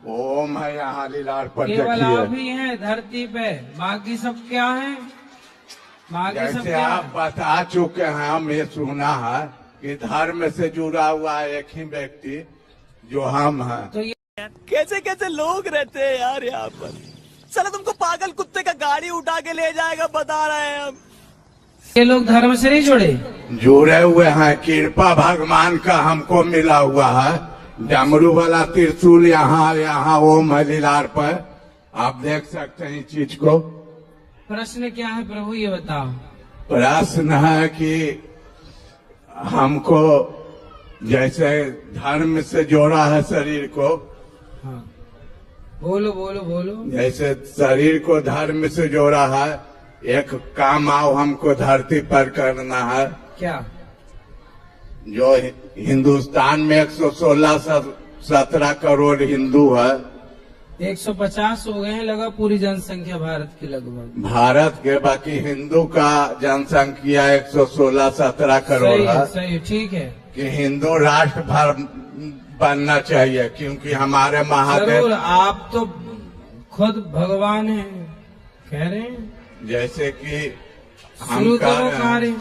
Speaker 12: ओम है यहाँ लीलार पर
Speaker 2: केवल आप ही हैं धरती पे, बाकी सब क्या है? बाकी सब
Speaker 12: जैसे
Speaker 2: क्या
Speaker 12: आप बता चुके हैं, हम ये सुना है कि धर्म से जुड़ा हुआ एक ही व्यक्ति जो हम हैं।
Speaker 2: तो ये
Speaker 24: कैसे कैसे लोग रहते हैं यार यहाँ पर। साला तुमको पागल कुत्ते का गाड़ी उठा के ले जाएगा, बता रहे हैं हम।
Speaker 2: ये लोग धर्म से नहीं जुड़े,
Speaker 12: जुड़े हुए हैं। कृपा भगवान का हमको मिला हुआ है। डमरू वाला त्रिशूल यहाँ ओम है लीलार पर, आप देख सकते हैं इस चीज को।
Speaker 2: प्रश्न क्या है प्रभु ये बताओ।
Speaker 12: प्रश्न है कि हमको जैसे धर्म से जोड़ा है शरीर को,
Speaker 2: हाँ बोलो बोलो बोलो।
Speaker 12: जैसे शरीर को धर्म से जोड़ा है, एक काम आओ हमको धरती पर करना है।
Speaker 2: क्या?
Speaker 12: जो हिंदुस्तान में 116-17 करोड़ हिंदू है,
Speaker 2: 150 हो गए हैं लगा पूरी जनसंख्या भारत की लगभग।
Speaker 12: भारत के बाकी हिंदू का जनसंख्या 116-17 करोड़ है।
Speaker 2: सही ठीक है
Speaker 12: कि हिंदू राष्ट्र बनना चाहिए, क्योंकि हमारे महादेव।
Speaker 2: आप तो खुद भगवान हैं कह रहे हैं,
Speaker 12: जैसे कि
Speaker 2: शुरू करो कार्य।